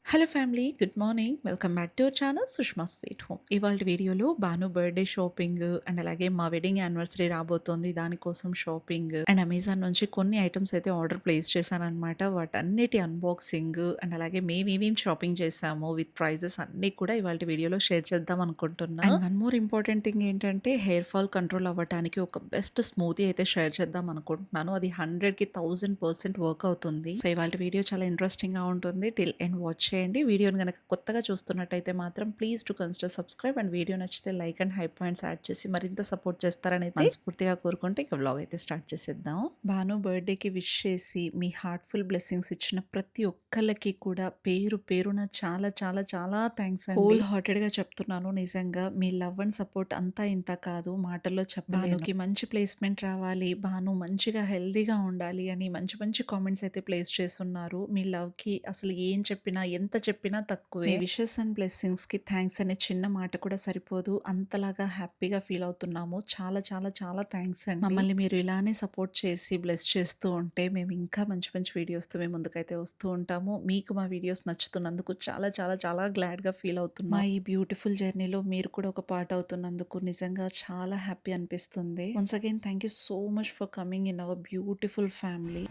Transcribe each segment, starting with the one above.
Hello family, good morning. Welcome back to our channel Sushma sweet home. ఇవాళ వీడియోలో Bhanu birthday shopping and అలాగే మా wedding anniversary రాబోతోంది, దానికోసం షాపింగ్ అండ్ అమెజాన్ నుంచి కొన్ని ఐటమ్స్ అయితే ఆర్డర్ ప్లేస్ చేశానమాట. వాటన్నిటి అన్బాక్సింగ్ అండ్ అలాగే మేము ఏమేం షాపింగ్ చేసాము విత్ ప్రైజెస్ అన్నీ కూడా ఇవాళ వీడియోలో షేర్ చేద్దాం అనుకుంటున్నా. And one more important thing ఏంటంటే హెయిర్ ఫాల్ కంట్రోల్ అవ్వడానికి ఒక బెస్ట్ స్మూతీ అయితే షేర్ చేద్దాం అనుకుంటున్నాను. అది 100కి 1000% వర్క్ అవుతుంది. సో ఇవాళ వీడియో చాలా ఇంట్రెస్టింగ్ గా ఉంటుంది. టిల్ ఎండ్ వాచ్ చేయండి. వీడియోని గనక కొత్తగా చూస్తున్నట్టయితే మాత్రం please to consider subscribe and video నచ్చితే like and high points add చేసి మరింత సపోర్ట్ చేస్తారని అయితే మనస్ఫూర్తిగా కోరుకుంటే ఇక వ్లాగ్ అయితే స్టార్ట్ చేసేద్దాం. భాను బర్త్డేకి విష్ చేసి మీ హార్ట్ఫుల్ బ్లెస్సింగ్స్ ఇచ్చిన ప్రతి ఒక్కళ్ళకి కూడా పేరు పేరున చాలా చాలా చాలా థ్యాంక్స్ అండి. హోల్ హార్టెడ్ గా చెప్తున్నాను. నిజంగా మీ లవ్ అండ్ సపోర్ట్ అంతా ఇంత కాదు, మాటల్లో చెప్పలేను. భానుకి మంచి ప్లేస్మెంట్ రావాలి, భాను మంచిగా హెల్దీగా ఉండాలి అని మంచి మంచి కామెంట్స్ అయితే ప్లేస్ చేస్తున్నారు. మీ లవ్ కి అసలు ఏం చెప్పినా ఎంత చెప్పినా తక్కువే. మీ విషెస్ అండ్ బ్లెస్సింగ్స్ కి థ్యాంక్స్ అనే చిన్న మాట కూడా సరిపోదు. అంతలాగా హ్యాపీగా ఫీల్ అవుతున్నాము. చాలా చాలా చాలా థ్యాంక్స్ అండి. మమ్మల్ని మీరు ఇలానే సపోర్ట్ చేసి బ్లెస్ చేస్తూ ఉంటే మేము ఇంకా మంచి మంచి వీడియోస్తో మేము ముందుకైతే వస్తూ ఉంటాము. మీకు మా వీడియోస్ నచ్చుతున్నందుకు చాలా చాలా చాలా గ్లాడ్ గా ఫీల్ అవుతున్నాం. మా ఈ బ్యూటిఫుల్ జర్నీలో మీరు కూడా ఒక పార్ట్ అవుతున్నందుకు నిజంగా చాలా హ్యాపీ అనిపిస్తుంది. Once again thank you so much for coming in our beautiful family.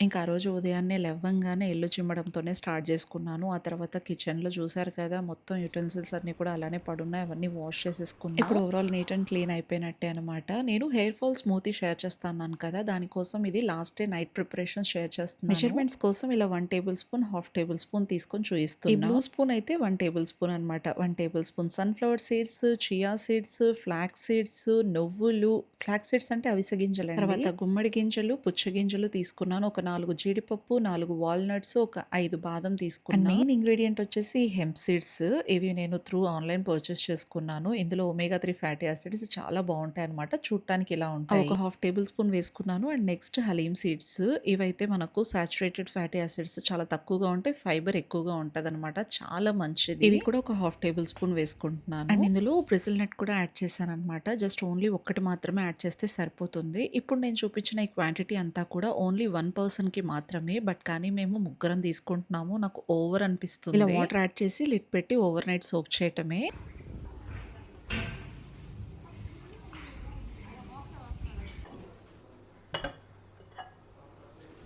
ఇంకా ఆ రోజు ఉదయాన్నే లెవ్వంగానే ఇల్లు చిమ్మడంతోనే స్టార్ట్ చేసుకున్నాను. ఆ తర్వాత కిచెన్‌లో చూసారు కదా, మొత్తం యుటెన్సిల్స్ అన్నీ కూడా అలానే పడున్నాయి. అవన్నీ వాష్ చేసేసుకున్నా. ఇప్పుడు ఓవరాల్ నీట్ అండ్ క్లీన్ అయిపోయినట్టే అనమాట. నేను హెయిర్ ఫాల్ స్మూతీ షేర్ చేస్తాన్నాను కదా, దానికోసం ఇది last day night preparation share చేస్తున్నాను. మెజర్మెంట్స్ కోసం ఇలా 1 table spoon, half table spoon తీసుకొని చూయిస్తున్నా. ఈ బ్లూ స్పూన్ అయితే 1 టేబుల్ స్పూన్ అనమాట. 1 table spoon sunflower seeds, chia seeds, flax seeds, నువ్వులు, ఫ్లాక్స్ సీడ్స్ అంటే అవిసె గింజలండి. తర్వాత గుమ్మడి గింజలు, పుచ్చ గింజలు తీసుకున్నాను. ఒక 4 జీడిపప్పు, 4 వాల్నట్స్, ఒక 5 బాదం తీసుకున్నా. మెయిన్ ఇంగ్రీడియంట్ వచ్చేసి హెంప్ సీడ్స్. ఇవి నేను త్రూ ఆన్లైన్ పర్చేస్ చేసుకున్నాను. ఇందులో ఒమేగా 3 ఫ్యాటీ యాసిడ్స్ చాలా బాగుంటాయి అనమాట. చూడటానికి ఇలా ఉంటాయి. ఒక హాఫ్ టేబుల్ స్పూన్ వేసుకున్నాను. And next haleem seeds. ఇవైతే మనకు సాచురేటెడ్ ఫ్యాటీ యాసిడ్స్ చాలా తక్కువగా ఉంటాయి, ఫైబర్ ఎక్కువగా ఉంటది అనమాట. చాలా మంచిది. ఇవి కూడా ఒక హాఫ్ టేబుల్ స్పూన్ వేసుకుంటున్నాను. అండ్ ఇందులో బ్రెజిల్ నట్ కూడా యాడ్ చేశాను అనమాట. జస్ట్ ఓన్లీ ఒక్కటి మాత్రమే యాడ్ చేస్తే సరిపోతుంది. ఇప్పుడు నేను చూపించిన ఈ క్వాంటిటీ అంతా కూడా ఓన్లీ 1 పర్సన్‌కి మాత్రమే. బట్ కానీ మేము ముగ్గురం తీసుకుంటున్నాము. నాకు ఓవర్ అనిపిస్తుంది. ఇలా వాటర్ యాడ్ చేసి లిడ్ పెట్టి ఓవర్ నైట్ సోక్ చేయటమే.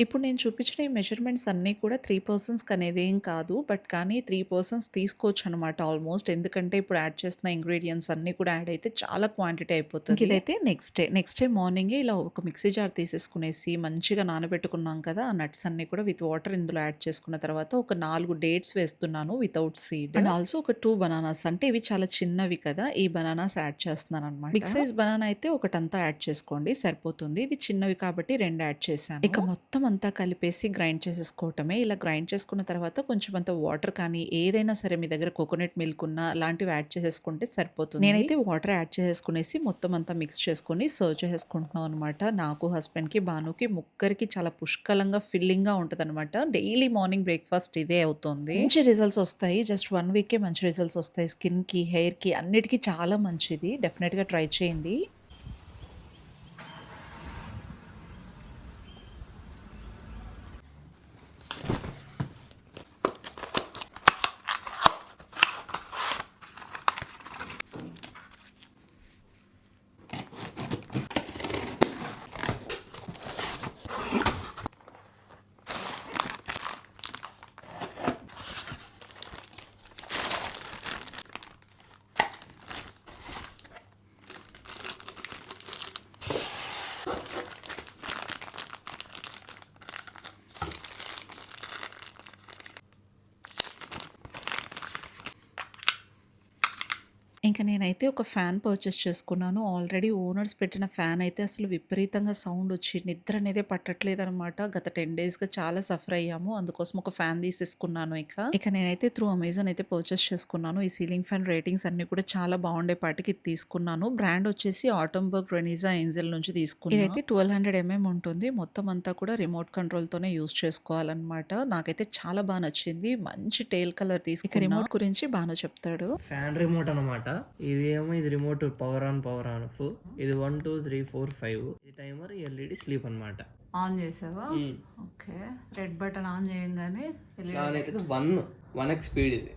ఇప్పుడు నేను చూపించిన ఈ మెజర్మెంట్స్ అన్నీ కూడా 3 పర్సన్స్‌కి అనేవేం కాదు. బట్ కానీ 3 పర్సన్స్ తీసుకోవచ్చనమాట ఆల్మోస్ట్. ఎందుకంటే ఇప్పుడు యాడ్ చేస్తున్న ఇంగ్రీడియెంట్స్ అన్నీ కూడా యాడ్ అయితే చాలా క్వాంటిటీ అయిపోతది. ఇదైతే నెక్స్ట్ డే మార్నింగే ఇలా ఒక మిక్సీ జార్ తీసేసుకునేసి మంచిగా నానబెట్టుకున్నాం కదా, ఆ నట్స్ అన్నీ కూడా విత్ వాటర్ ఇందులో యాడ్ చేసుకున్న తర్వాత ఒక 4 డేట్స్ వేస్తున్నాను వితౌట్ సీడ్. అండ్ ఆల్సో ఒక 2 బనానాస్, అంటే ఇవి చాలా చిన్నవి కదా, ఈ బనానాస్ యాడ్ చేస్తున్నాననమాట. బిగ్ సైజ్ బనానా అయితే ఒకటంతా యాడ్ చేసుకోండి సరిపోతుంది. ఇవి చిన్నవి కాబట్టి 2 యాడ్ చేశాను. ఇక మొత్తం అంతా కలిపేసి గ్రైండ్ చేసేసుకోవటమే. ఇలా గ్రైండ్ చేసుకున్న తర్వాత కొంచెం అంత వాటర్ కానీ ఏదైనా సరే మీ దగ్గర కోకోనట్ మిల్క్ ఉన్నా అలాంటివి యాడ్ చేసేసుకుంటే సరిపోతుంది. నేనైతే వాటర్ యాడ్ చేసేసుకునేసి మొత్తం అంతా మిక్స్ చేసుకొని సర్వ్ చేసేసుకుంటున్నాం అనమాట. నాకు, హస్బెండ్‌కి, భానుకి ముగ్గురికి చాలా పుష్కలంగా ఫిల్లింగ్‌గా ఉంటదనమాట. డైలీ మార్నింగ్ బ్రేక్‌ఫాస్ట్ ఇదే అవుతుంది. మంచి రిజల్ట్స్ వస్తాయి. జస్ట్ 1 వీకే మంచి రిజల్ట్స్ వస్తాయి. స్కిన్‌కి, హెయిర్‌కి అన్నిటికి చాలా మంచిది. డెఫినెట్‌గా ట్రై చేయండి. ఇంక నేనైతే ఒక ఫ్యాన్ పర్చేస్ చేసుకున్నాను. ఆల్రెడీ ఓనర్స్ పెట్టిన ఫ్యాన్ అయితే అసలు విపరీతంగా సౌండ్ వచ్చి నిద్ర అనేదే పట్టట్లేదనమాట. గత 10 డేస్‌గా చాలా సఫర్ అయ్యాము. అందుకోసం ఒక ఫ్యాన్ తీసేసుకున్నాను ఇక నేనైతే త్రూ అమెజాన్ అయితే పర్చేస్ చేసుకున్నాను. ఈ సీలింగ్ ఫ్యాన్ రేటింగ్స్ అన్నీ కూడా చాలా బాగుండేపాటికి ఇది తీసుకున్నాను. బ్రాండ్ వచ్చేసి ఆటంబర్గ్ రెనిజా ఏంజెల్ నుంచి తీసుకున్నా. ఇదైతే 1200 ఉంటుంది. మొత్తం అంతా కూడా రిమోట్ కంట్రోల్‌తోనే యూజ్ చేసుకోవాలనమాట. నాకైతే చాలా నచ్చింది. మంచి టేల్ కలర్ తీసుకున్నా. ఇక రిమోట్ గురించి బాను చెప్తాడు. ఫ్యాన్ రిమోట్ అనమాట. ఇది ఏమో ఇది remote power on power of. ఇది 1 2 3 4 5. ఇది టైమర్, ఎల్ఈడి స్లీప్ అనమాట. ఆన్ చేసావా? ఓకే. రెడ్ బటన్ ఆన్ చేయంగానే అయితే 1x స్పీడ్. ఇది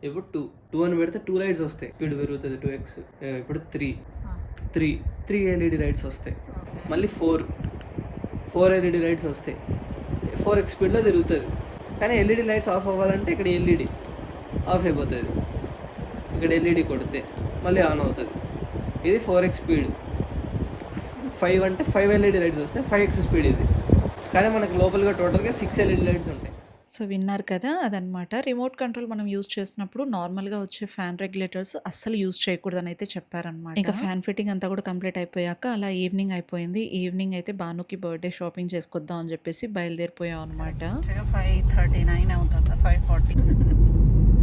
ఇప్పుడు 2 అని పెడితే 2 లైట్స్ వస్తాయి, స్పీడ్ పెరుగుతుంది 2x. ఇప్పుడు 3 ఎల్ఈడి లైట్స్ వస్తాయి. మళ్ళీ 4 ఎల్ఈడి లైట్స్ వస్తాయి. 4x స్పీడ్లో తిరుగుతుంది. కానీ ఎల్ఈడి లైట్స్ ఆఫ్ అవ్వాలంటే ఇక్కడ ఎల్ఈడి ఆఫ్ అయిపోతుంది. ఇక్కడ ఎల్ఈడి కొడితే మళ్ళీ ఆన్ అవుతుంది. ఇది 4x స్పీడ్. 5 అంటే 5 ఎల్ఈడి లైట్స్ వస్తాయి, 5x స్పీడ్ ఇది. కానీ మనకు లోపలగా టోటల్గా 6 ఎల్ఈడి లైట్స్ ఉంటాయి. సో విన్నారు కదా, అదనమాట. రిమోట్ కంట్రోల్ మనం యూజ్ చేసినప్పుడు నార్మల్గా వచ్చే ఫ్యాన్ రెగ్యులేటర్స్ అస్సలు యూజ్ చేయకూడదని అయితే చెప్పారనమాట. ఇంకా ఫ్యాన్ ఫిట్టింగ్ అంతా కూడా కంప్లీట్ అయిపోయాక అలా ఈవినింగ్ అయిపోయింది. ఈవినింగ్ అయితే బానుకి బర్త్డే షాపింగ్ చేసుకొద్దాం అని చెప్పేసి బయలుదేరిపోయాం అనమాట. 5:39 అవుతుందా, 5:40.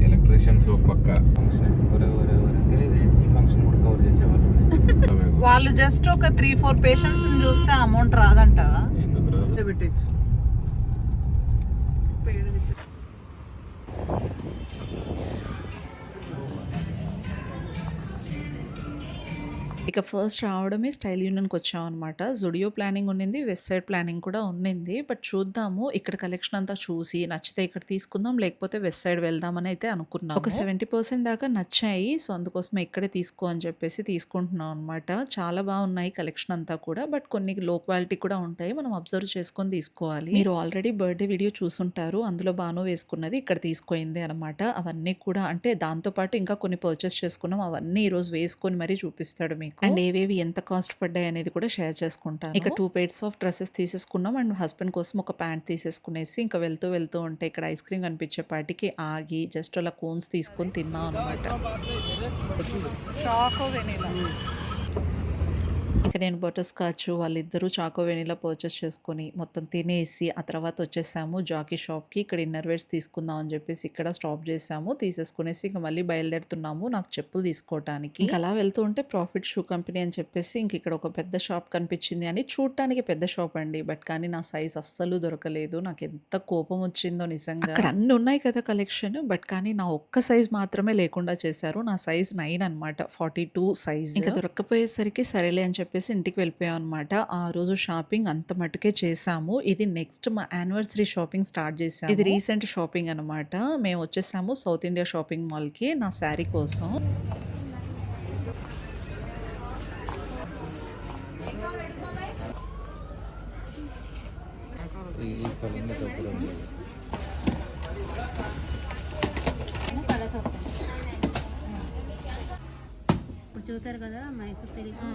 ఎలక్ట్రీషియన్స్ ఒక పక్క ఫంక్షన్ తెలియదు, ఈ ఫంక్షన్ కూడా కవర్ చేసేవాళ్ళు. వాళ్ళు జస్ట్ ఒక 3-4 పేషెంట్స్ చూస్తే అమౌంట్ రాదంట. ఎందుకు రాదు? పెట్టచ్చు. ఇక ఫస్ట్ రావడమే స్టైల్ యూనియన్కి వచ్చాం అనమాట. జుడియో ప్లానింగ్ ఉండింది, వెస్ట్ సైడ్ ప్లానింగ్ కూడా ఉండింది. బట్ చూద్దాము, ఇక్కడ కలెక్షన్ అంతా చూసి నచ్చితే ఇక్కడ తీసుకుందాం, లేకపోతే వెస్ట్ సైడ్ వెళ్దామని అయితే అనుకున్నాం. ఒక 70% దాకా నచ్చాయి. సో అందుకోసమే ఇక్కడే తీసుకో అని చెప్పేసి తీసుకుంటున్నాం అనమాట. చాలా బాగున్నాయి కలెక్షన్ అంతా కూడా. బట్ కొన్ని లో క్వాలిటీ కూడా ఉంటాయి, మనం అబ్జర్వ్ చేసుకొని తీసుకోవాలి. మీరు ఆల్రెడీ బర్త్డే వీడియో చూసుంటారు, అందులో బాను వేసుకున్నది ఇక్కడ తీసుకోయింది అనమాట. అవన్నీ కూడా అంటే దాంతో పాటు ఇంకా కొన్ని పర్చేస్ చేసుకున్నాం, అవన్నీ ఈ రోజు వేసుకొని మరీ చూపిస్తాడు మీకు. అండ్ ఏవేవి ఎంత కాస్ట్ పడ్డాయి అనేది కూడా షేర్ చేసుకుంటాను. ఇక 2 pairs ఆఫ్ డ్రెస్సెస్ తీసేసుకున్నాం. అండ్ హస్బెండ్ కోసం ఒక ప్యాంట్ తీసేసుకునేసి ఇంకా వెళ్తూ ఉంటే ఇక్కడ ఐస్ క్రీమ్ కనిపించేపాటికి ఆగి జస్ట్ అలా కోన్స్ తీసుకొని తిన్నాం అనమాట. ఇక నేను బటర్ స్కాచ్, వాళ్ళిద్దరూ చాకో వెనీలా పర్చేస్ చేసుకొని మొత్తం తినేసి ఆ తర్వాత వచ్చేసాము జాకీ షాప్కి. ఇక్కడ ఇన్నర్వేర్స్ తీసుకుందాం అని చెప్పేసి ఇక్కడ స్టాప్ చేసాము, తీసేసుకునేసి ఇంకా మళ్ళీ బయలుదేరుతున్నాము నాకు చెప్పులు తీసుకోవటానికి. ఇంకా అలా వెళ్తూ ఉంటే ప్రాఫిట్ షూ కంపెనీ అని చెప్పేసి ఇంక ఇక్కడ ఒక పెద్ద షాప్ కనిపించింది. అని చూడటానికి పెద్ద షాప్ అండి, బట్ కానీ నా సైజ్ అస్సలు దొరకలేదు. నాకు ఎంత కోపం వచ్చిందో నిజంగా. అక్కడ అన్ని ఉన్నాయి కదా కలెక్షన్, బట్ కానీ నా ఒక్క సైజ్ మాత్రమే లేకుండా చేశారు. నా సైజ్ 9 అనమాట, 42 సైజ్. ఇంకా దొరకపోయేసరికి సరేలే అని చెప్పేసి ఇంటికి వెళ్ళిపోయాం అనమాట. ఆ రోజు షాపింగ్ అంత మటుకే చేసాము. ఇది నెక్స్ట్ మా యానివర్సరీ షాపింగ్ స్టార్ట్ చేసాము. ఇది రీసెంట్ షాపింగ్ అనమాట. మేము వచ్చేసాము సౌత్ ఇండియా షాపింగ్ మాల్ కి నా శారీ కోసం. ఇప్పుడు చూతారు కదా మైక్ తిరిగి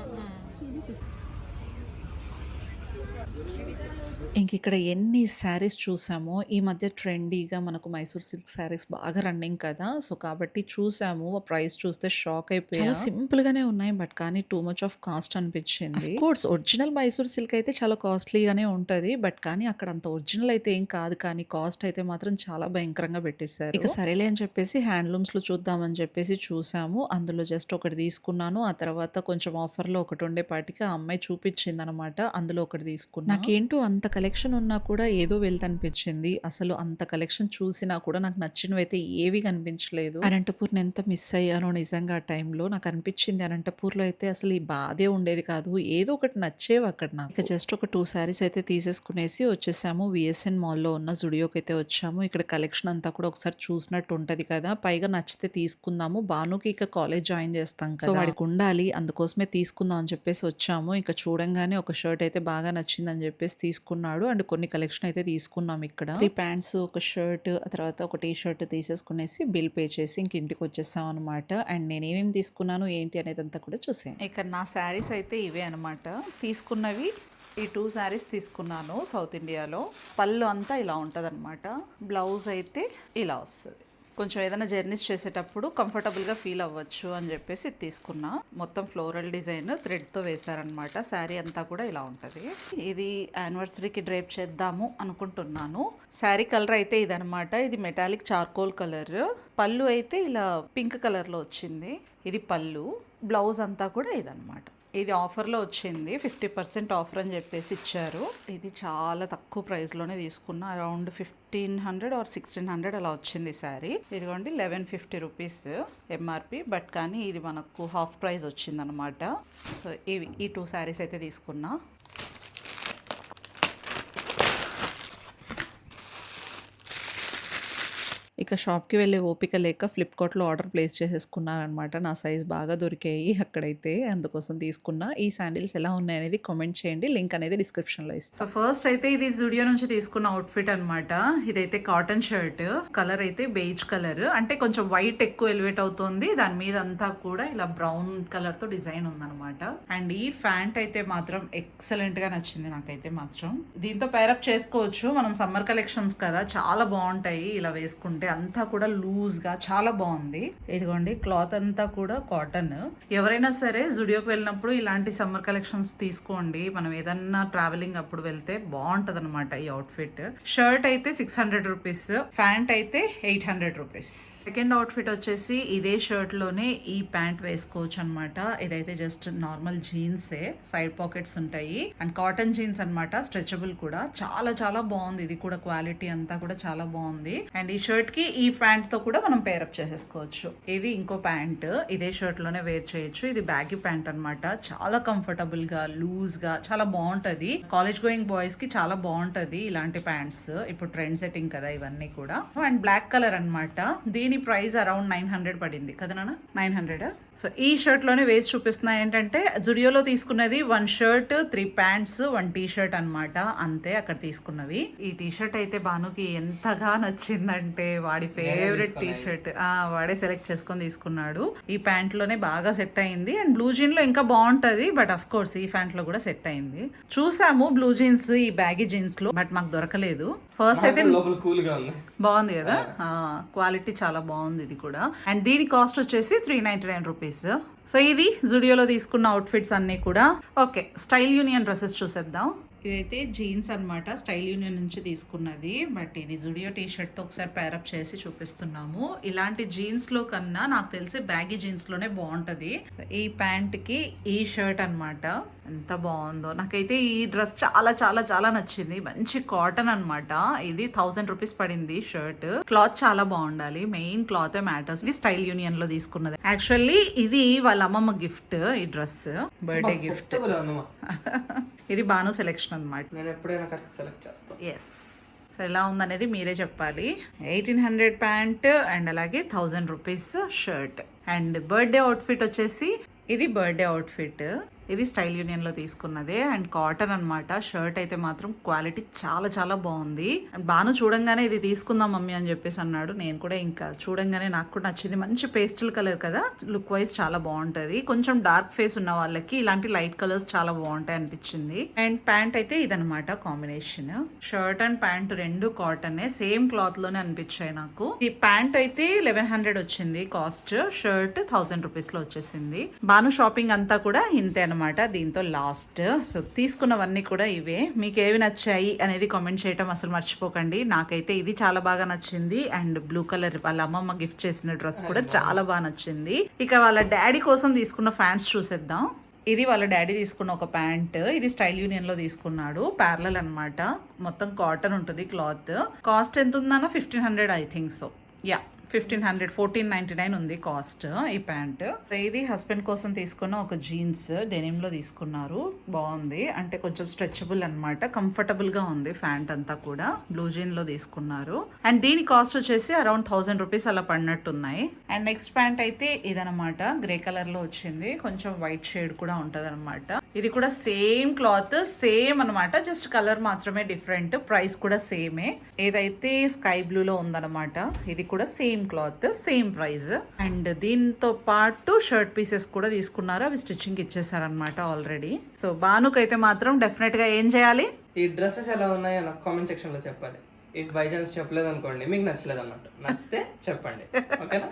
ఇంక ఇక్కడ ఎన్ని శారీస్ చూసామో. ఈ మధ్య ట్రెండీగా మనకు మైసూర్ సిల్క్ శారీస్ బాగా రన్నింగ్ కదా, సో కాబట్టి చూసాము. ప్రైస్ చూస్తే షాక్ అయిపోయి. చాలా సింపుల్ గానే ఉన్నాయి, బట్ కానీ టూ మచ్ ఆఫ్ కాస్ట్ అనిపించింది. కోర్స్ ఒరిజినల్ మైసూర్ సిల్క్ అయితే చాలా కాస్ట్లీగానే ఉంటది, బట్ కానీ అక్కడ అంత ఒరిజినల్ అయితే ఏం కాదు, కానీ కాస్ట్ అయితే మాత్రం చాలా భయంకరంగా పెట్టేశారు. ఇక సరేలే అని చెప్పేసి హ్యాండ్లూమ్స్ లో చూద్దామని చెప్పేసి చూసాము. అందులో జస్ట్ ఒకటి తీసుకున్నాను. ఆ తర్వాత కొంచెం ఆఫర్ లో ఒకటి ఉండేపాటికి ఆ అమ్మాయి చూపించింది అనమాట, అందులో ఒకటి తీసుకున్నాను. నాకేంటో అంత కలెక్షన్ ఉన్నా కూడా ఏదో వెళ్తూ అనిపించింది. అసలు అంత కలెక్షన్ చూసినా కూడా నాకు నచ్చినవి అయితే ఏవి కనిపించలేదు. అనంతపూర్ని ఎంత మిస్ అయ్యానో నిజంగా. ఆ టైంలో నాకు అనిపించింది అనంతపూర్లో అయితే అసలు ఈ బాధే ఉండేది కాదు, ఏదో ఒకటి నచ్చేవి అక్కడ నాకు. ఇక జస్ట్ ఒక 2 శారీస్ అయితే తీసేసుకునేసి వచ్చేసాము. విఎస్ఎన్ మాల్లో ఉన్న జుడియోకి అయితే వచ్చాము. ఇక్కడ కలెక్షన్ అంతా కూడా ఒకసారి చూసినట్టు ఉంటది కదా, పైగా నచ్చితే తీసుకుందాము. బానుకి ఇక కాలేజ్ జాయిన్ చేస్తాం కదా, సో వాడికి ఉండాలి, అందుకోసమే తీసుకుందాం అని చెప్పేసి వచ్చాము. ఇంకా చూడంగానే ఒక షర్ట్ అయితే బాగా నచ్చిందని చెప్పేసి తీసుకున్నాడు. అండ్ కొన్ని కలెక్షన్ అయితే తీసుకున్నాం. ఇక్కడ 3 ప్యాంట్స్, ఒక షర్ట్, ఆ తర్వాత ఒక టీ షర్ట్ తీసేసుకునేసి బిల్ పే చేసి ఇంక ఇంటికి వచ్చేసాం అనమాట. అండ్ నేనేమేమి తీసుకున్నాను ఏంటి అనేది అంతా కూడా చూసాను. ఇక్కడ నా శారీస్ అయితే ఇవే అనమాట. తీసుకున్నవి ఈ 2 శారీస్ తీసుకున్నాను సౌత్ ఇండియాలో. పళ్ళు అంతా ఇలా ఉంటుంది అనమాట. బ్లౌజ్ అయితే ఇలా వస్తుంది. కొంచెం ఏదైనా జర్నీస్ చేసేటప్పుడు కంఫర్టబుల్గా ఫీల్ అవ్వచ్చు అని చెప్పేసి ఇది తీసుకున్నా. మొత్తం ఫ్లోరల్ డిజైన్ థ్రెడ్తో వేశారనమాట. శారీ అంతా కూడా ఇలా ఉంటుంది. ఇది యానివర్సరీకి డ్రేప్ చేద్దాము అనుకుంటున్నాను. శారీ కలర్ అయితే ఇదనమాట. ఇది మెటాలిక్ చార్కోల్ కలర్. పళ్ళు అయితే ఇలా పింక్ కలర్లో వచ్చింది. ఇది పళ్ళు. బ్లౌజ్ అంతా కూడా ఇదనమాట. ఇది ఆఫర్లో వచ్చింది, 50% ఆఫర్ అని చెప్పేసి ఇచ్చారు. ఇది చాలా తక్కువ ప్రైస్లోనే తీసుకున్నా, అరౌండ్ 1500 ఆర్ 1600 అలా వచ్చింది శారీ. ఇదిగోండి 1150 రూపీస్ ఎంఆర్పి, బట్ కానీ ఇది మనకు హాఫ్ ప్రైస్ వచ్చిందనమాట. సో ఈ 2 శారీస్ అయితే తీసుకున్నా. ఇక షాప్కి వెళ్ళే ఓపిక లేక ఫ్లిప్కార్ట్లో ఆర్డర్ ప్లేస్ చేసేసుకున్నాను అనమాట. నా సైజ్ బాగా దొరికాయి అక్కడైతే, అందుకోసం తీసుకున్నా. ఈ శాండిల్స్ ఎలా ఉన్నాయి అనేది కామెంట్ చేయండి, లింక్ అనేది డిస్క్రిప్షన్లో ఇస్తాను. సో ఫస్ట్ అయితే ఇది జుడియో నుంచి తీసుకున్న అవుట్ఫిట్ అనమాట. ఇదైతే కాటన్ షర్ట్, కలర్ అయితే బేజ్ కలర్, అంటే కొంచెం వైట్ ఎక్కువ ఎలివేట్ అవుతుంది, దాని మీద అంతా కూడా ఇలా బ్రౌన్ కలర్ తో డిజైన్ ఉందన్నమాట. అండ్ ఈ ప్యాంట్ అయితే మాత్రం ఎక్సలెంట్ గా నచ్చింది నాకైతే మాత్రం. దీంతో పేరప్ చేసుకోవచ్చు, మనం సమ్మర్ కలెక్షన్స్ కదా, చాలా బాగుంటాయి ఇలా వేసుకుంటే. అంతా కూడా లూజ్ గా చాలా బాగుంది. ఇదిగోండి క్లాత్ అంతా కూడా కాటన్. ఎవరైనా సరే జుడియోకి వెళ్ళినప్పుడు ఇలాంటి సమ్మర్ కలెక్షన్స్ తీసుకోండి, మనం ఏదన్నా ట్రావెలింగ్ అప్పుడు వెళ్తే బాగుంటది అనమాట ఈ అవుట్ఫిట్. షర్ట్ అయితే 600 రూపీస్, ప్యాంట్ అయితే 800 రూపీస్. సెకండ్ అవుట్ఫిట్ వచ్చేసి ఇదే షర్ట్ లోనే ఈ ప్యాంట్ వేసుకోవచ్చు అనమాట. ఇదైతే జస్ట్ నార్మల్ జీన్సే, సైడ్ పాకెట్స్ ఉంటాయి అండ్ కాటన్ జీన్స్ అనమాట, స్ట్రెచబుల్ కూడా. చాలా చాలా బాగుంది, ఇది కూడా క్వాలిటీ అంతా కూడా చాలా బాగుంది. అండ్ ఈ షర్ట్ కి ఈ ప్యాంట్ తో కూడా మనం పేరప్ చేసేసుకోవచ్చు. ఇది ఇంకో ప్యాంట్, ఇదే షర్ట్ లోనే వేర్ చేయొచ్చు. ఇది బ్యాగీ ప్యాంట్ అనమాట, చాలా కంఫర్టబుల్ గా లూజ్ గా చాలా బాగుంటది. కాలేజ్ గోయింగ్ బాయ్స్ కి చాలా బాగుంటది ఇలాంటి ప్యాంట్స్, ఇప్పుడు ట్రెండ్ సెట్టింగ్ కదా ఇవన్నీ కూడా. అండ్ బ్లాక్ కలర్ అనమాట, దీని ప్రైస్ అరౌండ్ 900 పడింది కదా నాన్న, 900. సో ఈ షర్ట్ లోనే వేసి చూపిస్తున్నా. ఏంటంటే జుడియోలో తీసుకున్నది 1 షర్ట్ 3 ప్యాంట్స్ 1 టీ షర్ట్ అనమాట, అంతే అక్కడ తీసుకున్నవి. ఈ టీ షర్ట్ అయితే భానుకి ఎంతగా నచ్చిందంటే, వాడి ఫేవరెట్ టీ షర్ట్, వాడే సెలెక్ట్ చేసుకొని తీసుకున్నాడు. ఈ ప్యాంట్ లోనే బాగా సెట్ అయింది. అండ్ బ్లూ జీన్ లో ఇంకా బాగుంటది, బట్ అఫ్ కోర్స్ ఈ ప్యాంట్ లో కూడా సెట్ అయింది. చూసాము బ్లూ జీన్స్ ఈ బ్యాగీ జీన్స్ లో, బట్ మాకు దొరకలేదు. ఫస్ట్ అయితే కూల్ గా ఉంది, బాగుంది కదా, క్వాలిటీ చాలా బాగుంది ఇది కూడా. అండ్ దీని కాస్ట్ వచ్చేసి 399 రూపీస్. సో ఇది జుడియోలో తీసుకున్న అవుట్ఫిట్స్ అన్ని కూడా. ఓకే, స్టైల్ యూనియన్ డ్రెస్సెస్ చూసేద్దాం. ఇదైతే జీన్స్ అన్నమాట, స్టైల్ యూనియన్ నుంచి తీసుకున్నది, బట్ ఇది జుడియో టీ షర్ట్ తో ఒకసారి పేరప్ చేసి చూపిస్తున్నాము. ఇలాంటి జీన్స్ లో కన్నా నాకు తెలిసి బ్యాగీ జీన్స్ లోనే బాగుంటది. ఈ ప్యాంట్ కి ఈ షర్ట్ అన్నమాట, ఎంత బాగుందో. నాకైతే ఈ డ్రెస్ చాలా చాలా చాలా నచ్చింది, మంచి కాటన్ అన్నమాట. ఇది 1000 రూపీస్ పడింది షర్ట్. క్లాత్ చాలా బాగుండాలి, మెయిన్ క్లాత్ మ్యాటర్స్. ఇది స్టైల్ యూనియన్ లో తీసుకున్నది. యాక్చువల్లీ ఇది వాళ్ళ అమ్మమ్మ గిఫ్ట్, ఈ డ్రెస్ బర్త్డే గిఫ్ట్. ఇది బాను సెలెక్షన్ అన్నమాట, నేను ఎప్పుడైనా కరెక్ట్ సెలెక్ట్ చేస్తాను. ఎస్, ఎలా ఉందనేది మీరే చెప్పాలి. 1800 ప్యాంట్ అండ్ అలాగే 1000 rupees shirt. And birthday outfit వచ్చేసి ఇది బర్త్డే అవుట్ఫిట్, ఇది స్టైల్ యూనియన్ లో తీసుకున్నదే అండ్ కాటన్ అన్నమాట. షర్ట్ అయితే మాత్రం క్వాలిటీ చాలా చాలా బాగుంది. బాను చూడంగానే ఇది తీసుకుందాం మమ్మీ అని చెప్పేసి అన్నాడు. నేను కూడా ఇంకా చూడంగానే నాకు కూడా నచ్చింది, మంచి పేస్టల్ కలర్ కదా, లుక్ వైజ్ చాలా బాగుంటది. కొంచెం డార్క్ ఫేస్ ఉన్న వాళ్ళకి ఇలాంటి లైట్ కలర్స్ చాలా బాగుంటాయి అనిపించింది. అండ్ ప్యాంట్ అయితే ఇదనమాట కాంబినేషన్. షర్ట్ అండ్ ప్యాంట్ రెండు కాటన్, సేమ్ క్లాత్ లోనే అనిపించాయి నాకు. ఈ ప్యాంట్ అయితే 1100 వచ్చింది కాస్ట్, షర్ట్ 1000 రూపీస్ లో వచ్చేసింది. బాను షాపింగ్ అంతా కూడా ఇంతే అనమాట, దీంతో లాస్ట్. సో తీసుకున్నవన్నీ కూడా ఇవే. మీకు ఏవి నచ్చాయి అనేది కామెంట్ చేయటం అసలు మర్చిపోకండి. నాకైతే ఇది చాలా బాగా నచ్చింది. అండ్ బ్లూ కలర్ వాళ్ళ అమ్మమ్మ గిఫ్ట్ చేసిన డ్రెస్ కూడా చాలా బాగా నచ్చింది. ఇక వాళ్ళ డాడీ కోసం తీసుకున్న ప్యాంట్స్ చూసేద్దాం. ఇది వాళ్ళ డాడీ తీసుకున్న ఒక ప్యాంట్, ఇది స్టైల్ యూనియన్ లో తీసుకున్నాడు, ప్యారలల్ అన్నమాట, మొత్తం కాటన్ ఉంటుంది క్లాత్. కాస్ట్ ఎంత ఉందన్న 1500 ఐ థింక్ సో, యా 1500, 1499 ఉంది కాస్ట్ ఈ ప్యాంట్. ఇది హస్బెండ్ కోసం తీసుకున్న ఒక జీన్స్, డెనిమ్ లో తీసుకున్నారు, బాగుంది. అంటే కొంచెం స్ట్రెచబుల్ అన్నమాట, కంఫర్టబుల్ గా ఉంది ప్యాంట్ అంతా కూడా. బ్లూ జీన్ లో తీసుకున్నారు. అండ్ దీని కాస్ట్ వచ్చేసి అరౌండ్ 1000 రూపీస్ అలా పడినట్టున్నాయి. అండ్ నెక్స్ట్ ప్యాంట్ అయితే ఇదనమాట, గ్రే కలర్ లో వచ్చింది, కొంచెం వైట్ షేడ్ కూడా ఉంటది అనమాట. ఇది కూడా సేమ్ క్లాత్, సేమ్ అనమాట, జస్ట్ కలర్ మాత్రమే డిఫరెంట్, ప్రైస్ కూడా సేమే. ఏదైతే స్కై బ్లూ లో ఉందన్నమాట, ఇది కూడా same cloth, same price. And దీంతో పాటు షర్ట్ పీసెస్ కూడా తీసుకున్నారు, అవి స్టిచ్చింగ్ ఇచ్చేసారనమాట ఆల్రెడీ. సో బానుకైతే మాత్రం డెఫినెట్ గా ఏం చేయాలి, ఈ డ్రెస్సెస్ ఎలా ఉన్నాయో నాకు కామెంట్ సెక్షన్ లో చెప్పాలి. ఇఫ్ బై ఛాన్స్ చెప్పలేదు అనుకోండి, మీకు నచ్చలేదు అన్నట్టు, నచ్చితే చెప్పండి, ఓకేనా?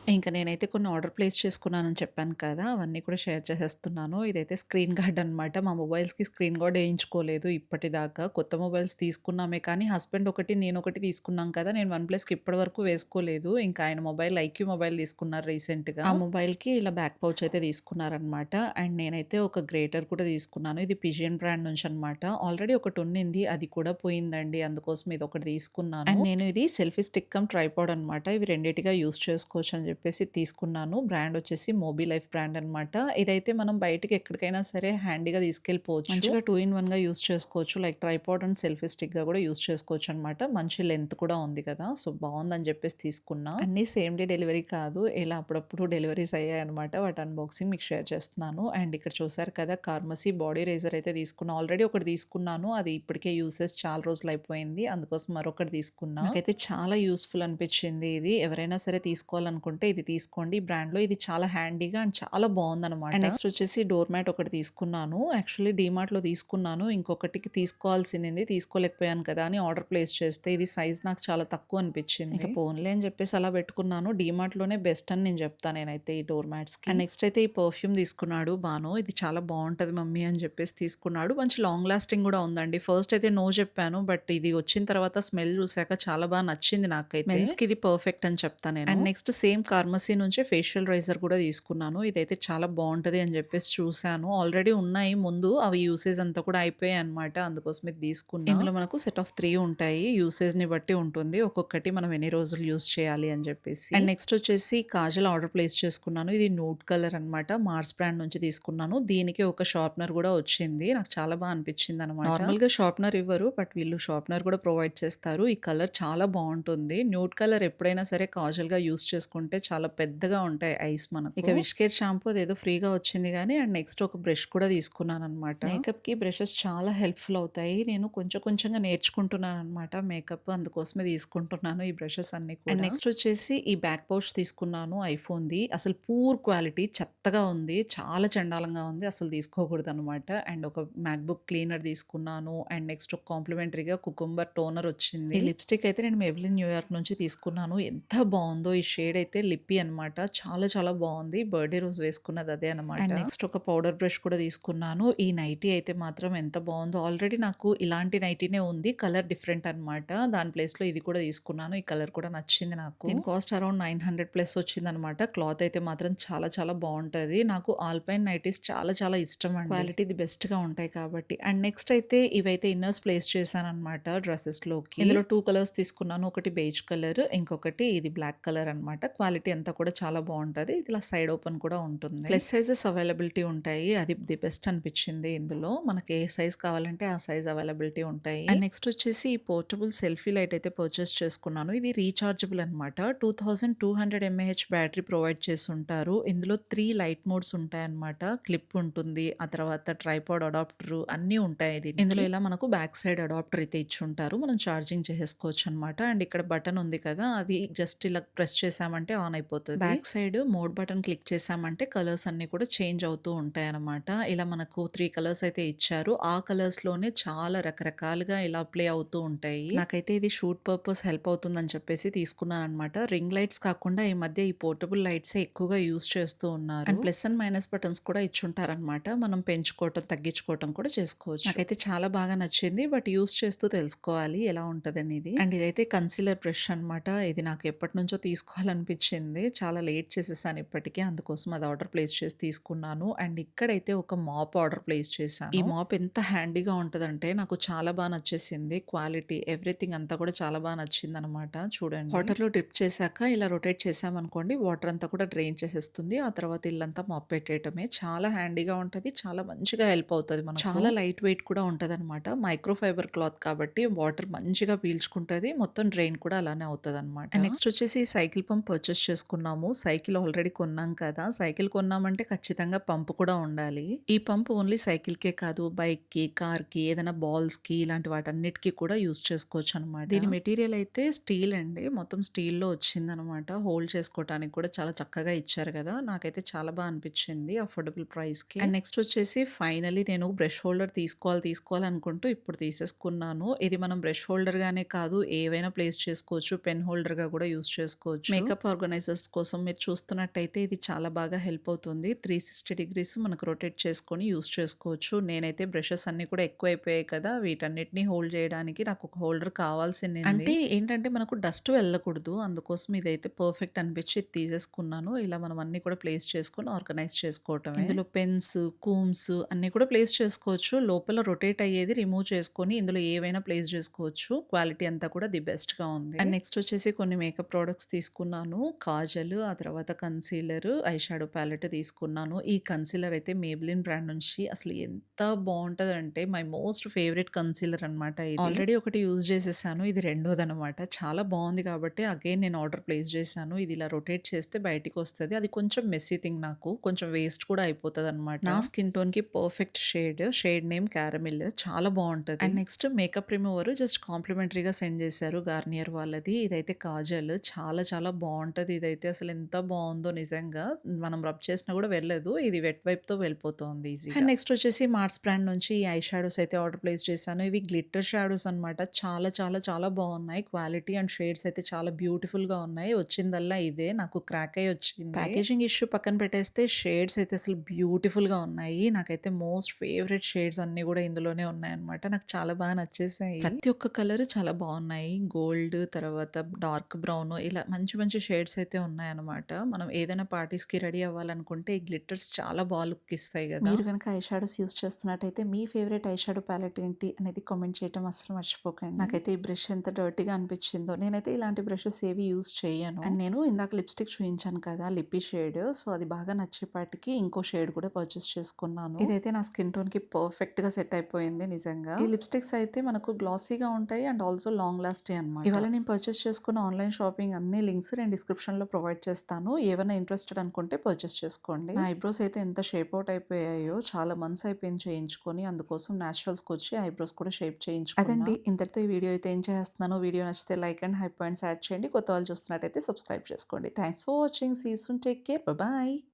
ఇంకా నేనైతే కొన్ని ఆర్డర్ ప్లేస్ చేసుకున్నానని చెప్పాను కదా! అవన్నీ కూడా షేర్ చేసేస్తున్నాను. ఇదైతే స్క్రీన్ గార్డ్ అనమాట. మా మొబైల్స్‌కి స్క్రీన్ గార్డ్ ఏయించుకోలేదు ఇప్పటిదాకా. కొత్త మొబైల్స్ తీసుకున్నామే కానీ హస్బెండ్ ఒకటి, నేనొకటి తీసుకున్నాం కదా! నేను వన్ ప్లస్‌కి ఇప్పటి వరకు వేసుకోలేదు. ఇంకా ఆయన మొబైల్ ఐక్యూ మొబైల్ తీసుకున్నారు రీసెంట్‌గా. ఆ మొబైల్‌కి ఇలా బ్యాక్ పౌచ్ అయితే తీసుకున్నారనమాట. అండ్ నేనైతే ఒక గ్రేటర్ కూడా తీసుకున్నాను. ఇది పిజియన్ బ్రాండ్ నుంచి అనమాట. ఆల్రెడీ ఒకటి ఉన్నింది. అది కూడా పోయిందండి. అందుకోసం ఇదొకటి తీసుకున్నాను. అండ్ నేను ఇది సెల్ఫీ స్టిక్ కమ్ ట్రైపాడ్ అనమాట. ఇవి రెండిటిగా యూజ్ చేసుకోవచ్చు అని చెప్పేసి తీసుకున్నాను. బ్రాండ్ వచ్చేసి మోబీ లైఫ్ బ్రాండ్ అనమాట. ఇదైతే మనం బయటికి ఎక్కడికైనా సరే హ్యాండీగా తీసుకెళ్ళిపోవచ్చు. మంచిగా 2 ఇన్ 1గా యూజ్ చేసుకోవచ్చు. లైక్ ట్రైపాడ్ అండ్ సెల్ఫీ స్టిక్‌గా కూడా యూజ్ చేసుకోవచ్చు అనమాట. మంచి లెంత్ కూడా ఉంది కదా! సో, బావుందని చెప్పేసి తీసుకున్నా. అన్నీ సేమ్ డే డెలివరీ కాదు. ఇలా అప్పుడప్పుడు డెలివరీస్ అయ్యాయన్నమాట. వాటి అన్బాక్సింగ్ మీకు షేర్ చేస్తున్నాను. అండ్ ఇక్కడ చూసారు కదా! కార్మసీ బాడీ రేజర్ అయితే తీసుకున్నా. ఆల్రెడీ ఒకటి తీసుకున్నాను. అది ఇప్పటికే యూసేజ్ చాలా రోజులు అయిపోయింది. అందుకోసం మరొకటి తీసుకున్నా. నాకైతే చాలా యూజ్‌ఫుల్ అనిపించింది ఇది. ఎవరైనా సరే తీసుకోవాలనుకుంటే ఇది తీసుకోండి. ఈ బ్రాండ్‌లో ఇది చాలా హ్యాండీగా అండ్ చాలా బావుందనమాట. అండ్ నెక్స్ట్ వచ్చేసి డోర్ మ్యాట్ ఒకటి తీసుకున్నాను. యాక్చువల్లీ డీమార్ట్‌లో తీసుకున్నాను. ఇంకొకటికి తీసుకోవాల్సింది తీసుకోలేకపోయాను కదా అని ఆర్డర్ ప్లేస్ చేస్తే ఇది సైజ్ నాకు చాలా తక్కువ అనిపించింది. ఇక పోన్లే అని చెప్పేసి అలా పెట్టుకున్నాను. డీమార్ట్‌లోనే బెస్ట్ అని నేను చెప్తా నేనైతే ఈ డోర్ మ్యాట్స్‌కి. అండ్ నెక్స్ట్ అయితే ఈ పర్ఫ్యూమ్ తీసుకున్నాడు బాను. ఇది చాలా బావుంటది మమ్మీ అని చెప్పేసి తీసుకున్నాడు. మంచి లాంగ్ లాస్టింగ్ కూడా ఉందండి. ఫస్ట్ అయితే నో చెప్పాను. బట్ ఇది వచ్చిన తర్వాత స్మెల్ చూసాక చాలా బాగా నచ్చింది నాకైతే. మెన్స్‌కి ఇది పర్ఫెక్ట్ అని చెప్తా నేను. అండ్ నెక్స్ట్ సేమ్ ఫార్మసీ నుంచే ఫేషియల్ రైజర్ కూడా తీసుకున్నాను. ఇదైతే చాలా బావుంటది అని చెప్పేసి చూసాను. ఆల్రెడీ ఉన్నాయి ముందు. అవి యూసేజ్ అంతా కూడా అయిపోయాయి అనమాట. అందుకోసం ఇది తీసుకున్నా. ఇందులో మనకు సెట్ ఆఫ్ 3 ఉంటాయి. యూసేజ్‌ని బట్టి ఉంటుంది. ఒక్కొక్కటి మనం ఎన్ని రోజులు యూజ్ చేయాలి అని చెప్పేసి. అండ్ నెక్స్ట్ వచ్చేసి కాజల్ ఆర్డర్ ప్లేస్ చేసుకున్నాను. ఇది న్యూడ్ కలర్ అనమాట. మార్స్ బ్రాండ్ నుంచి తీసుకున్నాను. దీనికి ఒక షార్ప్నర్ కూడా వచ్చింది. నాకు చాలా బాగా అనిపించింది అనమాట. నార్మల్‌గా షార్ప్నర్ ఇవ్వరు. బట్ వీళ్ళు షార్ప్నర్ కూడా ప్రొవైడ్ చేస్తారు. ఈ కలర్ చాలా బావుంటుంది. న్యూడ్ కలర్ ఎప్పుడైనా సరే కాజల్‌గా యూజ్ చేసుకుంటే చాలా పెద్దగా ఉంటాయి ఐస్ మనకు. ఇక విష్కేర్ షాంపూ అదేదో ఫ్రీగా వచ్చింది గానీ అండ్ నెక్స్ట్ ఒక బ్రష్ కూడా తీసుకున్నాననమాట. మేకప్‌కి బ్రషెస్ చాలా హెల్ప్‌ఫుల్ అవుతాయి. నేను కొంచెం కొంచెంగా నేర్చుకుంటున్నాననమాట మేకప్. అందుకోసమే తీసుకుంటున్నాను ఈ బ్రషెస్ అన్నీ కూడా. అండ్ నెక్స్ట్ వచ్చేసి ఈ బ్యాక్ పౌచ్ తీసుకున్నాను ఐఫోన్‌ది. అసలు పూర్ క్వాలిటీ చెత్తగా ఉంది. చాలా చండాలంగా ఉంది. అసలు తీసుకోకూడదనమాట. అండ్ ఒక మ్యాక్‌బుక్ క్లీనర్ తీసుకున్నాను. అండ్ నెక్స్ట్ ఒక కాంప్లిమెంటరీగా కుకుంబర్ టోనర్ వచ్చింది. ఈ లిప్‌స్టిక్ అయితే నేను మెబ్లిన్ న్యూయార్క్ నుంచి తీసుకున్నాను. ఎంత బావుందో ఈ షేడ్ అయితే లిప్పీ అనమాట. చాలా చాలా బావుంది. బర్త్‌డే రోజు వేసుకున్నది అదే అనమాట. అండ్ నెక్స్ట్ ఒక పౌడర్ బ్రష్ కూడా తీసుకున్నాను. ఈ నైటీ అయితే మాత్రం ఎంత బావుందో. ఆల్రెడీ నాకు ఇలాంటి నైటీనే ఉంది. కలర్ డిఫరెంట్ అనమాట. దాని ప్లేస్‌లో ఇది కూడా తీసుకున్నాను. ఈ కలర్ కూడా నచ్చింది నాకు. దీని కాస్ట్ అరౌండ్ 900 ప్లస్ వచ్చిందనమాట. క్లాత్ అయితే మాత్రం చాలా చాలా బావుంటది. నాకు ఆల్పైన్ నైటీస్ చాలా చాలా ఇష్టం అండి. క్వాలిటీ ది బెస్ట్‌గా ఉంటాయి కాబట్టి. అండ్ నెక్స్ట్ అయితే ఇవైతే ఇన్నర్స్ ప్లేస్ చేశాననమాట డ్రెసెస్‌లోకి. ఇందులో 2 కలర్స్ తీసుకున్నాను. ఒకటి బేజ్ కలర్, ఇంకొకటి ఇది బ్లాక్ కలర్ అనమాట. క్వాలిటీ అంతా కూడా చాలా బావుంటది. ఇది ఇలా సైడ్ ఓపెన్ కూడా ఉంటుంది. ప్లస్ సైజెస్ అవైలబిలిటీ ఉంటాయి. అది ది బెస్ట్ అనిపించింది ఇందులో. మనకి ఏ సైజ్ కావాలంటే ఆ సైజ్ అవైలబిలిటీ ఉంటాయి. అండ్ నెక్స్ట్ వచ్చేసి ఈ పోర్టబుల్ సెల్ఫీ లైట్ అయితే పర్చేస్ చేసుకున్నాను. ఇది రీచార్జబుల్ అనమాట. 2200 ఎంఏహెచ్ బ్యాటరీ ప్రొవైడ్ చేసి ఉంటారు. ఇందులో 3 లైట్ మోడ్స్ ఉంటాయన్నమాట. క్లిప్ ఉంటుంది. ఆ తర్వాత ట్రైపాడ్ అడాప్టర్ అన్నీ ఉంటాయి. ఇందులో ఇలా మనకు బ్యాక్ సైడ్ అడాప్టర్ అయితే ఇచ్చి ఉంటారు. మనం ఛార్జింగ్ చేసుకోవచ్చు అనమాట. అండ్ ఇక్కడ బటన్ ఉంది కదా, అది జస్ట్ ఇలా ప్రెస్ చేసామంటే ఆన్ అయిపోతుంది. Back side mode button click చేసామంటే కలర్స్ అన్ని కూడా చేంజ్ అవుతూ ఉంటాయి అనమాట. ఇలా మనకు 3 కలర్స్ అయితే ఇచ్చారు. ఆ కలర్స్ లోనే చాలా రకరకాలుగా ఇలా ప్లే అవుతూ ఉంటాయి. నాకైతే ఇది షూట్ పర్పస్ హెల్ప్ అవుతుందని చెప్పేసి తీసుకున్నాను అనమాట. రింగ్ లైట్స్ కాకుండా ఈ మధ్య ఈ పోర్టబుల్ లైట్స్ ఎక్కువగా యూజ్ చేస్తూ ఉన్నారు. And plus and minus buttons కూడా ఇచ్చుంటారనమాట. మనం పెంచుకోవటం తగ్గించుకోవటం కూడా చేసుకోవచ్చు. నాకైతే చాలా బాగా నచ్చింది. బట్ యూజ్ చేస్తూ తెలుసుకోవాలి ఎలా ఉంటది అనేది. అండ్ ఇదైతే కన్సీలర్ బ్రష్ అనమాట. ఇది నాకు ఎప్పటి నుంచో తీసుకోవాలనిపించింది. చాలా లేట్ చేసేసాను ఇప్పటికే. అందుకోసం అది ఆర్డర్ ప్లేస్ చేసి తీసుకున్నాను. అండ్ ఇక్కడైతే ఒక మాప్ ఆర్డర్ ప్లేస్ చేశాను. ఈ మాప్ ఎంత హ్యాండీగా ఉంటదంటే నాకు చాలా బాగా నచ్చేసింది. క్వాలిటీ ఎవ్రీథింగ్ అంతా కూడా చాలా బాగా నచ్చింది అనమాట. చూడండి, వాటర్ లో డిప్ చేశాక ఇలా రొటేట్ చేసామనుకోండి వాటర్ అంతా కూడా డ్రైన్ చేసేస్తుంది. ఆ తర్వాత ఇల్లంతా మాప్ పెట్టేయటమే. చాలా హ్యాండీగా ఉంటది. చాలా మంచిగా హెల్ప్ అవుతుంది మనకు. చాలా లైట్ వెయిట్ కూడా ఉంటది అనమాట. మైక్రో ఫైబర్ క్లాత్ కాబట్టి వాటర్ మంచిగా పీల్చుకుంటది. మొత్తం డ్రైన్ కూడా అలానే అవుతుంది అనమాట. నెక్స్ట్ వచ్చేసి సైకిల్ పంప్ పర్చేస్ చేసుకున్నాము. సైకిల్ ఆల్రెడీ కొన్నాం కదా, సైకిల్ కొన్నామంటే ఖచ్చితంగా పంప్ కూడా ఉండాలి. ఈ పంప్ ఓన్లీ సైకిల్ కే కాదు, బైక్ కి, కార్ కి, ఏదైనా బాల్స్ కి ఇలాంటి వాటన్నిటికీ కూడా యూజ్ చేసుకోవచ్చు అనమాట. దీని మెటీరియల్ అయితే స్టీల్ అండి. మొత్తం స్టీల్ లో వచ్చింది అనమాట. హోల్డ్ చేసుకోవడానికి కూడా చాలా చక్కగా ఇచ్చారు కదా. నాకైతే చాలా బాగా అనిపించింది అఫోర్డబుల్ ప్రైస్ కి. అండ్ నెక్స్ట్ వచ్చేసి ఫైనలీ నేను బ్రష్ హోల్డర్ తీసుకోవాలి అనుకుంటూ ఇప్పుడు తీసేసుకున్నాను. ఇది మనం బ్రష్ హోల్డర్ గానే కాదు ఏవైనా ప్లేస్ చేసుకోవచ్చు. పెన్ హోల్డర్ గా కూడా యూజ్ చేసుకోవచ్చు. మేకప్ ఆర్గనైజర్ ఆర్గనైజర్స్ కోసం మీరు చూస్తున్నట్టయితే ఇది చాలా బాగా హెల్ప్ అవుతుంది. 360 డిగ్రీస్ మనకు రొటేట్ చేసుకొని యూజ్ చేసుకోవచ్చు. నేనైతే బ్రషెస్ అన్నీ కూడా ఎక్కువైపోయాయి కదా! వీటన్నిటిని హోల్డ్ చేయడానికి నాకొక హోల్డర్ కావాల్సింది. అంటే ఏంటంటే మనకు డస్ట్ వెళ్ళకూడదు. అందుకోసం ఇదైతే పర్ఫెక్ట్ అనిపించి ఇది తీసేసుకున్నాను. ఇలా మనం అన్నీ కూడా ప్లేస్ చేసుకొని ఆర్గనైజ్ చేసుకోవటమే. ఇందులో పెన్స్, కూమ్స్ అన్నీ కూడా ప్లేస్ చేసుకోవచ్చు. లోపల రొటేట్ అయ్యేది రిమూవ్ చేసుకొని ఇందులో ఏవైనా ప్లేస్ చేసుకోవచ్చు. క్వాలిటీ అంతా కూడా ది బెస్ట్‌గా ఉంది. అండ్ నెక్స్ట్ వచ్చేసి కొన్ని మేకప్ ప్రొడక్ట్స్ తీసుకున్నాను. కాజల్, ఆ తర్వాత కన్సీలర్, ఐ షాడో ప్యాలెట్ తీసుకున్నాను. ఈ కన్సీలర్ అయితే మేబ్లిన్ బ్రాండ్ నుంచి అసలు ఎంత బావుంటదంటే మై మోస్ట్ ఫేవరెట్ కన్సీలర్ అనమాట ఇది. ఆల్రెడీ ఒకటి యూజ్ చేసేసాను. ఇది రెండోదనమాట. చాలా బావుంది కాబట్టి అగైన్ నేను ఆర్డర్ ప్లేస్ చేశాను. ఇది ఇలా రొటేట్ చేస్తే బయటికొస్తది. అది కొంచెం మెస్సీ థింగ్ నాకు. కొంచెం వేస్ట్ కూడా అయిపోతదనమాట. నా స్కిన్ టోన్‌కి perfect shade. Shade name caramel. చాలా బావుంటది. And next makeup remover just కాంప్లిమెంటరీగా సెండ్ చేశారు గార్నియర్ వాళ్ళది. ఇదైతే కాజల్. చాలా చాలా బావుంటది. ఇదైతే అసలు ఎంత బావుందో నిజంగా. మనం రబ్ చేసినా కూడా వెళ్ళదు. ఇది వెట్ వైప్‌తో వెళ్ళిపోతుంది ఈజీగా. అండ్ నెక్స్ట్ వచ్చేసి మార్స్ బ్రాండ్ నుంచి ఈ ఐ షాడోస్ అయితే ఆర్డర్ ప్లేస్ చేశాను. ఇవి గ్లిట్టర్ షాడోస్ అనమాట. చాలా చాలా చాలా బావున్నాయి. క్వాలిటీ అండ్ షేడ్స్ అయితే చాలా బ్యూటిఫుల్‌గా ఉన్నాయి. వచ్చిందల్లా ఇదే. నాకు క్రాక్ అయ్యి వచ్చింది. ప్యాకేజింగ్ ఇష్యూ పక్కన పెట్టేస్తే షేడ్స్ అయితే అసలు బ్యూటిఫుల్‌గా ఉన్నాయి. నాకైతే మోస్ట్ ఫేవరెట్ షేడ్స్ అన్నీ కూడా ఇందులోనే ఉన్నాయన్నమాట. నాకు చాలా బాగా నచ్చేసాయి. ప్రతి ఒక్క కలర్ చాలా బావున్నాయి. గోల్డ్, తర్వాత డార్క్ బ్రౌన్ ఇలా మంచి మంచి షేడ్స్ అయితే ఉన్నాయన్నమాట. మనం ఏదైనా పార్టీస్‌కి రెడీ అవ్వాలనుకుంటే ఈ గ్లిట్టర్స్ చాలా బాగా లుక్ ఇస్తాయి కదా! మీరు గనుక I shadows use చేస్తున్నట్టయితే me favourite eye shadow palette ఏంటి అనేది కామెంట్ చేయడం అస్సలు మర్చిపోకండి. నాకైతే ఈ బ్రష్ ఎంత డర్టీగా అనిపించిందో. నేనైతే ఇలాంటి బ్రషెస్ ఏవి యూజ్ చేయను. అండ్ నేను ఇందాక లిప్‌స్టిక్ చూయించాను కదా! లిప్పీ షేడ్. సో, అది బాగా నచ్చేపాటికి ఇంకో షేడ్ కూడా పర్చేస్ చేసుకున్నాను. ఇదైతే నా స్కిన్ టోన్‌కి పర్ఫెక్ట్‌గా సెట్ అయిపోయింది నిజంగా. ఈ లిప్‌స్టిక్స్ అయితే మనకు గ్లాసీగా ఉంటాయి అండ్ ఆల్సో లాంగ్ లాస్టింగ్ అనమాట. ఇవాళ నేను పర్చేస్ చేసుకున్న ఆన్‌లైన్ షాపింగ్ అన్ని లింక్స్ నేను డిస్క్రిప్షన్‌లో ప్రొవైడ్ చేస్తాను. ఏవైనా ఇంట్రెస్టెడ్ అనుకుంటే పర్చేస్ చేసుకోండి. నా ఐబ్రోస్ అయితే ఎంత షేప్ అవుట్ అయిపోయాయో చాలా మంత్స్ అయిపోయింది చేయించుకొని. అందుకోసం న్యాచురల్స్‌కి వచ్చి ఐబ్రోస్ కూడా షేప్ చేయించుకున్నా. అదండి ఇంతటితో ఈ వీడియో అయితే ఏం చేస్తున్నాను. వీడియో నచ్చితే like and high points add చేయండి. కొత్త వాళ్ళు చూస్తున్నట్టయితే సబ్స్క్రైబ్ చేసుకోండి. Thanks for watching. See you soon. Take care. By.